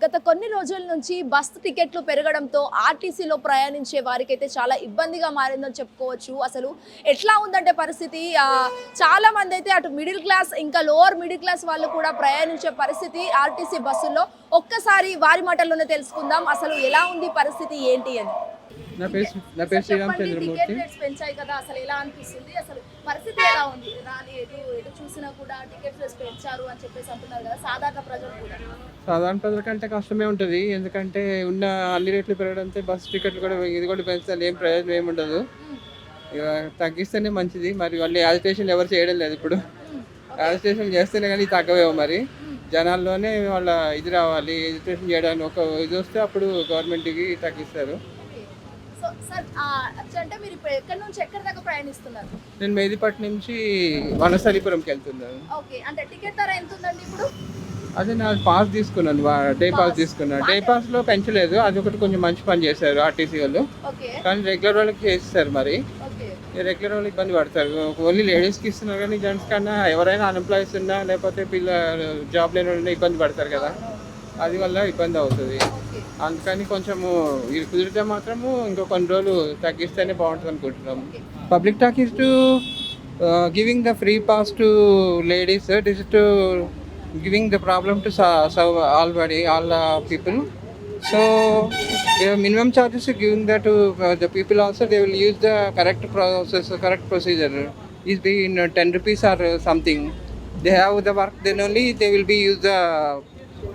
గత కొన్ని రోజుల నుంచి బస్సు టికెట్లు పెరగడంతో ఆర్టీసీలో ప్రయాణించే వారికైతే చాలా ఇబ్బందిగా మారిందని చెప్పుకోవచ్చు. అసలు ఎట్లా ఉందంటే పరిస్థితి చాలా మంది అయితే అటు మిడిల్ క్లాస్ ఇంకా లోవర్ మిడిల్ క్లాస్ వాళ్ళు కూడా ప్రయాణించే పరిస్థితి ఆర్టీసీ బస్సుల్లో. ఒక్కసారి వారి మాటల్లోనే తెలుసుకుందాం అసలు ఎలా ఉంది పరిస్థితి ఏంటి అని. నా పేరు శ్రీరామ్ చంద్రమూర్తి. పెంచాయి కదా, అసలు ఎలా అనిపిస్తుంది, అసలు పరిస్థితి ఎలా ఉంది? ఎటు చూసినా కూడా టికెట్స్ పెంచారు అని చెప్పేసి అంటున్నారు కదా, సాధారణ ప్రజలు కూడా. సాధారణ ప్రజల కంటే కష్టమే ఉంటుంది, ఎందుకంటే ఉన్న అన్ని రేట్లు పెరగడంతో బస్సు టికెట్లు కూడా ఇది కూడా పెంచితే ఏం ప్రయోజనం ఏమి ఉండదు. ఇక తగ్గిస్తేనే మంచిది. మరి వాళ్ళు యాజిటేషన్ ఎవరు చేయడం లేదు. ఇప్పుడు యాజిటేషన్ చేస్తేనే కానీ తగ్గవేమో. మరి జనాల్లోనే వాళ్ళ ఇది రావాలి, యాజిటేషన్ చేయడానికి ఒక ఇది వస్తే అప్పుడు గవర్నమెంట్కి తగ్గిస్తారు. అంటే మీరు ఎక్కడి నుంచి ఎక్కడి దాకా ప్రయాణిస్తున్నారు? నేను మేదిపట్టు నుంచి వనస్థలిపురంకి వెళ్తున్నాను. ఓకే, అంటే టికెట్ ధర ఎంత ఉందండి ఇప్పుడు? అదే నా పాస్ తీసుకున్నాను, డే పాస్ తీసుకున్నాను. డే పాస్లో పెంచలేదు, అది ఒకటి కొంచెం మంచి పని చేశారు ఆర్టీసీ వాళ్ళు. కానీ రెగ్యులర్ వాళ్ళకి చేస్తారు. మరి రెగ్యులర్ వాళ్ళు ఇబ్బంది పడతారు. ఓన్లీ లేడీస్కి ఇస్తున్నారు కానీ జెంట్స్ కన్నా ఎవరైనా అన్ఎంప్లాయీస్ ఉన్నా లేకపోతే జాబ్ లేని వాళ్ళు ఇబ్బంది పడతారు కదా, అది వల్ల ఇబ్బంది అవుతుంది. అందుకని కొంచెము ఇది కుదిరితే మాత్రము ఇంకో కొన్ని రోజులు తగ్గిస్తేనే బాగుంటుంది అనుకుంటున్నాము. Public talk is to giving the free pass to ladies. This is to giving the problem to serve all people. So minimum charges are given that to the people also. They will use the correct process, correct procedure. Is be in 10 rupees or something. They have the work, then only they will be use the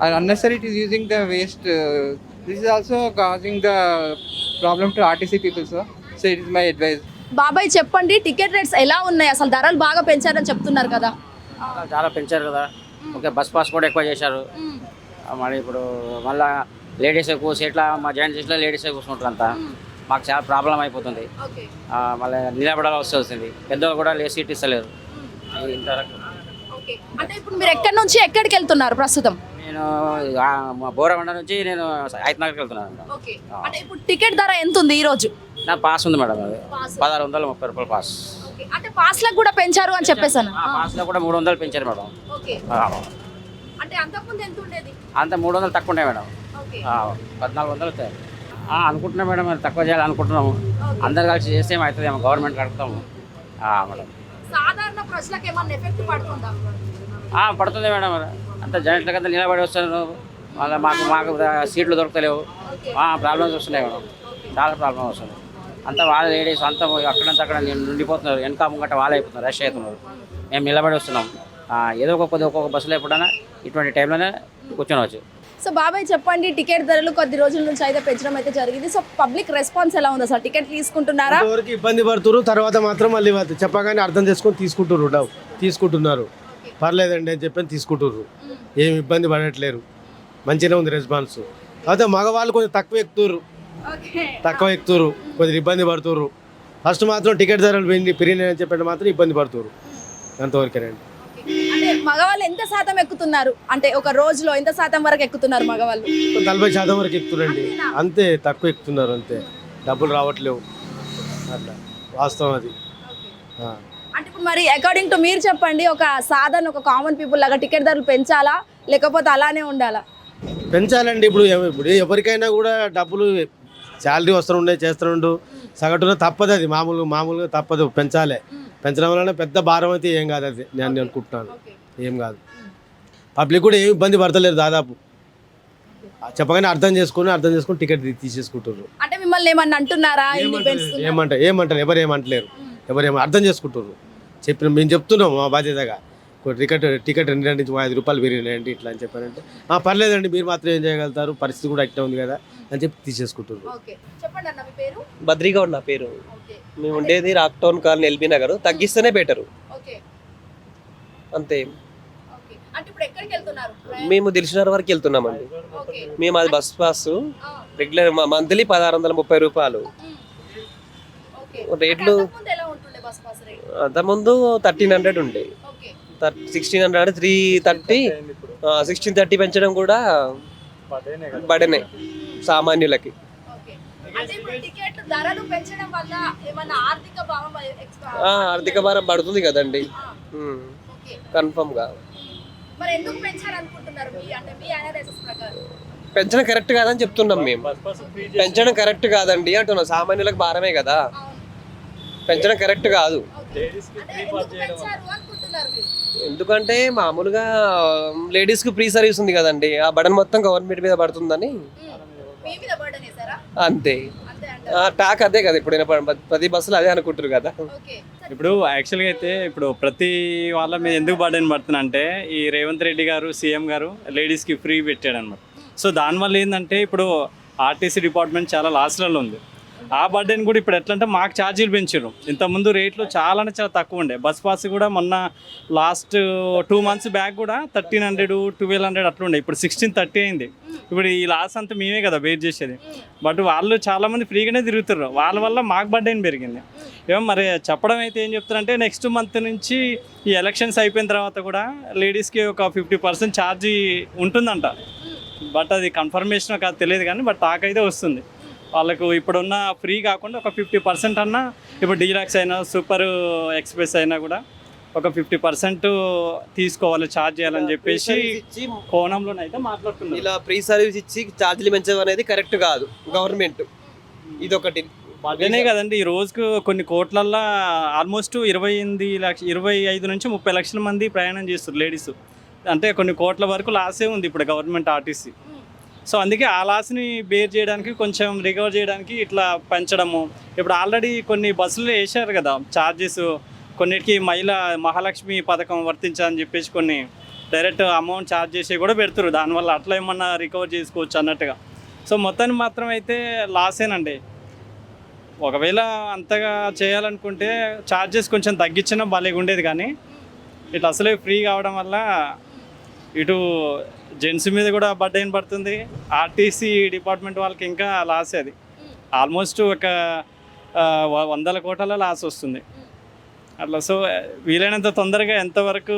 unnecessary. It is using the waste. This is also causing the problem to RTC people. So it is my advice. బాబాయ్ చెప్పండి, ticket rates ఎలా ఉన్నాయి? అసలు ధరలు బాగా పెంచారని చెప్తున్నారు కదా. చాలా పెంచారు కదా. ఓకే, బస్ పాస్ కూడా ఎక్కువ చేశారు. మరి ఇప్పుడు మళ్ళీ లేడీస్ ఎక్కువ సీట్ల, మా జాయింట్ సీట్లో లేడీస్ కూర్చుంటారు అంతా. మాకు చాలా ప్రాబ్లం అయిపోతుంది. మళ్ళీ నిలబడాల్సి వస్తుంది. పెద్దవాళ్ళు కూడా సీట్ ఇస్తలేరు. ఇంతవరకు అంటే ఇప్పుడు మీరు ఎక్కడి నుంచి ఎక్కడికి వెళ్తున్నారు ప్రస్తుతం? నేను బోరమండ నుంచి నేను హైదరాబాద్కి వెళ్తున్నాను. అంటే ఇప్పుడు టికెట్ ధర ఎంత ఉంది ఈ రోజు? నా పాస్ ఉంది మేడం, అది 1630 రూపాయలు పాస్. అంటే పాస్లకు కూడా పెంచారు అని చెప్పేసాను. పాస్లో కూడా 300 పెంచారు మేడం. అంటే అంతకుముందు ఎంత ఉండేది? అంత 300 తక్కువ ఉన్నాయి మేడం. 1400 అవుతాయి అనుకుంటున్నాం మేడం. మరి తక్కువ చేయాలనుకుంటున్నాము. అందరు కలిసి చేస్తే ఏమవుతుంది, గవర్నమెంట్ కడుపుతాము మేడం. సాధారణ ప్రజలకు ఏమన్నా ఎఫెక్ట్ పడుతుందా? పడుతుంది మేడం. అంత జనట్ల కింద నిలబడి వస్తారు. మళ్ళీ మాకు సీట్లు దొరకలేవు. ప్రాబ్లమ్స్ వస్తున్నాయి మేడం, చాలా ప్రాబ్లమ్స్ వస్తుంది. అంతా వాళ్ళ లేడీస్ అంతా అక్కడంతా అక్కడ నిండిపోతున్నారు. వెనక ముంగట వాళ్ళే అయిపోతున్నారు, రష్ అవుతున్నారు. మేము నిలబడి వస్తున్నాం. ఏదో ఒక్కొక్క బస్సులో ఎప్పుడైనా ఇటువంటి టైంలోనే కూర్చోవచ్చు. సో బాబాయ్ చెప్పండి, టికెట్ ధరలు కొద్ది రోజుల నుంచి అయితే పెంచడం అయితే జరిగింది. సో పబ్లిక్ రెస్పాన్స్ ఎలా ఉంది అసలు? టికెట్ తీసుకుంటున్నారా? ఎవరికి ఇబ్బంది పడుతున్నారు, తర్వాత మాత్రం మళ్ళీ చెప్పగానే అర్థం చేసుకొని తీసుకుంటున్నారు. పర్లేదండి అని చెప్పని తీసుకుంటున్నారు. ఏమి ఇబ్బంది పడట్లేరు, మంచిగానే ఉంది రెస్పాన్స్. అయితే మగవాళ్ళు కొంచెం తక్కువ ఎక్కుతున్నారు, కొద్దిగా ఇబ్బంది పడుతున్నారు. ఫస్ట్ మాత్రం టికెట్ ధరలు పెరిగినాయని చెప్పండి మాత్రం ఇబ్బంది పడుతున్నారు. అంతవరకేనండి. అంటే మగవాళ్ళు ఎంత శాతం ఎక్కుతున్నారు? అంటే ఒక రోజులో ఎంత శాతం వరకు ఎక్కుతున్నారు మగవాళ్ళు? 40% వరకు ఎక్కుతున్నారండి. అంతే, తక్కువ ఎక్కుతున్నారు అంతే. డబ్బులు రావట్లేవు, అట్లా వాస్తవం అది. అంటే ఇప్పుడు మరి అకార్డింగ్ టు మీరు చెప్పండి, ఒక సాధారణ ఒక కామన్ పీపుల్ లాగా టికెట్ ధరలు పెంచాలా లేకపోతే అలానే ఉండాలా? పెంచాలండి. ఇప్పుడు ఎవరికైనా కూడా డబ్బులు శాలరీ చేస్తుండు సగటున తప్పదు. అది మామూలుగా తప్పదు, పెంచాలి. పెంచడం వలన పెద్ద భారం అయితే ఏం కాదు, అది నేను అనుకుంటున్నాను. ఏం కాదు, పబ్లిక్ కూడా ఏమి ఇబ్బంది పడతలేరు. దాదాపు చెప్పగానే అర్థం చేసుకుని టికెట్ తీసేసుకుంటారు. అంటే మిమ్మల్ని ఏమన్నా అంటున్నారా? ఏమంటారు? ఎవరు ఏమంటలేరు. అర్థం చేసుకుంటారు. మేము చెప్తున్నాం మా బాధ్యతగా, టికెట్ 2 నుంచి 5 రూపాయలు పెరిగినాయండి ఇట్లా అని చెప్పారంటే పర్లేదండి, మీరు మాత్రం ఏం చేయగలుగుతారు, పరిస్థితి కూడా అట్లా ఉంది కదా అని చెప్పి తీసేసుకుంటారు. బద్రీగౌడ్ నా పేరు. మేము ఉండేది Rock Town Colony, LB Nagar. తగ్గిస్తేనే బెటరు, అంతే. మేము దిల్సుఖ్నగర్ వరకు వెళ్తున్నామండి. మేము అది బస్ పాస్ రెగ్యులర్ మంత్లీ 1630 రూపాయలు రేట్లు. అంతకుముందు 1300 ఉండే, 1600 330 1630 పెంచడం కూడా బడనే సామాన్యులకి. ఆర్థిక భారం పడుతుంది కదండి, కన్ఫర్మ్ గా. పెంచడం కరెక్ట్ కాదని చెప్తున్నాం మేము. పెంచడం కరెక్ట్ కాదండి అంటున్నాం. సామాన్యులకు భారమే కదా, పెంచడం కరెక్ట్ కాదు. ఎందుకంటే మామూలుగా లేడీస్కి ఫ్రీ సర్వీస్ ఉంది కదండి, ఆ బటన్ మొత్తం గవర్నమెంట్ మీద పడుతుందని అంతే. టాక్ అదే కదా, ఇప్పుడు ప్రతి బస్సులో అదే అనుకుంటారు కదా. ఇప్పుడు యాక్చువల్గా అయితే ఇప్పుడు ప్రతి వాళ్ళ మీద ఎందుకు బర్డెన్ పడుతున్నా అంటే ఈ రేవంత్ రెడ్డి గారు సీఎం గారు లేడీస్కి ఫ్రీ పెట్టాడు అనమాట. సో దానివల్ల ఏంటంటే ఇప్పుడు ఆర్టీసీ డిపార్ట్మెంట్ చాలా లాస్లలో ఉంది. ఆ బర్డెన్ కూడా ఇప్పుడు ఎట్లా అంటే మాకు ఛార్జీలు పెంచారు. ఇంతకుముందు రేట్లు చాలా తక్కువ ఉండే. బస్ పాస్ కూడా మొన్న లాస్ట్ 2 months బ్యాక్ కూడా 1300 1200 అట్లా ఉండే. ఇప్పుడు 1630 అయింది. ఇప్పుడు ఈ లాస్ అంతా మేమే కదా బేర్ చేసేది. బట్ వాళ్ళు చాలామంది ఫ్రీగానే తిరుగుతారు, వాళ్ళ వల్ల మాకు బర్డెన్ పెరిగింది. ఏమో మరి చెప్పడం అయితే ఏం చెప్తారంటే నెక్స్ట్ మంత్ నుంచి ఈ ఎలక్షన్స్ అయిపోయిన తర్వాత కూడా లేడీస్కి ఒక 50% ఛార్జీ ఉంటుందంట. బట్ అది కన్ఫర్మేషన్ కాదు తెలియదు కానీ బట్ టాక్ అయితే వస్తుంది. వాళ్ళకు ఇప్పుడున్న ఫ్రీ కాకుండా ఒక 50% అన్నా, ఇప్పుడు డీలాక్స్ అయినా సూపర్ ఎక్స్ప్రెస్ అయినా కూడా ఒక 50% తీసుకోవాలి, ఛార్జ్ చేయాలని చెప్పేసి కోణంలోనైతే మాట్లాడుతున్నారు. ఇలా ఫ్రీ సర్వీస్ ఇచ్చి ఛార్జీలు పెంచడం అనేది కరెక్ట్ కాదు గవర్నమెంట్. ఇదొకటి అదేనే కదండి, ఈ రోజుకు కొన్ని కోట్లల్లో ఆల్మోస్ట్ 25 నుంచి 30 లక్షల మంది ప్రయాణం చేస్తారు లేడీస్. అంటే కొన్ని కోట్ల వరకు లాసే ఉంది ఇప్పుడు గవర్నమెంట్ ఆర్టీసీ. సో అందుకే ఆ లాస్ని బేర్ చేయడానికి కొంచెం రికవర్ చేయడానికి ఇట్లా పెంచడము. ఇప్పుడు ఆల్రెడీ కొన్ని బస్సులు వేసారు కదా ఛార్జెస్, కొన్నిటికి మహాలక్ష్మి పథకం వర్తించాలని చెప్పేసి కొన్ని డైరెక్ట్ అమౌంట్ ఛార్జ్ చేసి కూడా పెడతారు. దానివల్ల అట్లా ఏమన్నా రికవర్ చేసుకోవచ్చు అన్నట్టుగా. సో మొత్తాన్ని మాత్రం అయితే లాసేనండి. ఒకవేళ అంతగా చేయాలనుకుంటే ఛార్జెస్ కొంచెం తగ్గించినా భలేగా ఉండేది, కానీ ఇట్లా అసలే ఫ్రీ కావడం వల్ల ఇటు జెంట్స్ మీద కూడా బర్డెన్ పడుతుంది, ఆర్టీసీ డిపార్ట్మెంట్ వాళ్ళకి ఇంకా లాస్. అది ఆల్మోస్ట్ ఒక 100 కోట్ల లాస్ వస్తుంది అట్లా. సో వీలైనంత తొందరగా ఎంతవరకు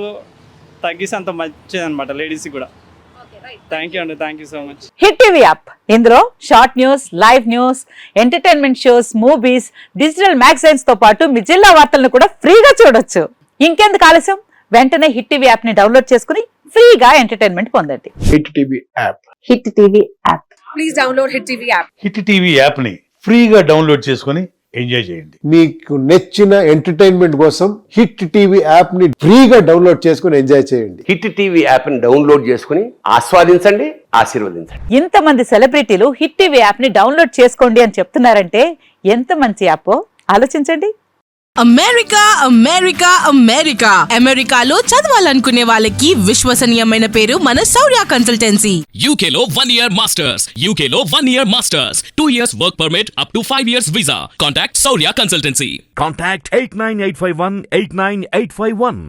తగ్గిస్తే అంత మంచిది అనమాట లేడీస్కి కూడా. థ్యాంక్ యూ అండి, thank you so much. Hit TV app, ఇందులో short news, live news, entertainment shows, movies, digital magazines తో పాటు మీ జిల్లా వార్తలను కూడా ఫ్రీగా చూడొచ్చు. ఇంకెందుకు ఆలస్యం, వెంటనే హిట్ టీవీ యాప్ ని డౌన్లోడ్ చేసుకుని ఫ్రీగా ఎంటర్టైన్మెంట్ పొందండి. Hit TV app. Hit TV app. Please download hit TV app. Hit TV app ని ఫ్రీగా డౌన్లోడ్ చేసుకుని ఎంజాయ్ చేయండి. మీకు నచ్చిన ఎంటర్టైన్మెంట్ కోసం హిట్ టీవీ యాప్ ని ఫ్రీగా డౌన్లోడ్ చేసుకుని ఎంజాయ్ చేయండి. హిట్ టీవీ యాప్ ని డౌన్లోడ్ చేసుకుని ఆస్వాదించండి, ఆశీర్వదించండి. ఇంతమంది సెలబ్రిటీలు హిట్ టీవీ యాప్ ని డౌన్లోడ్ చేసుకోండి అని చెప్తున్నారంటే ఎంత మంచి యాప్ ఆలోచించండి. అమెరికా అమెరికా అమెరికా అమెరికాలో చదవాలనుకునే వాళ్ళకి విశ్వసనీయమైన పేరు మన శౌర్య కన్సల్టెన్సీ. UK లో 1 year masters, UK లో 1 year masters, 2 years work permit up to 5 years visa. Contact Saurya Consultancy. Contact 89851 89851.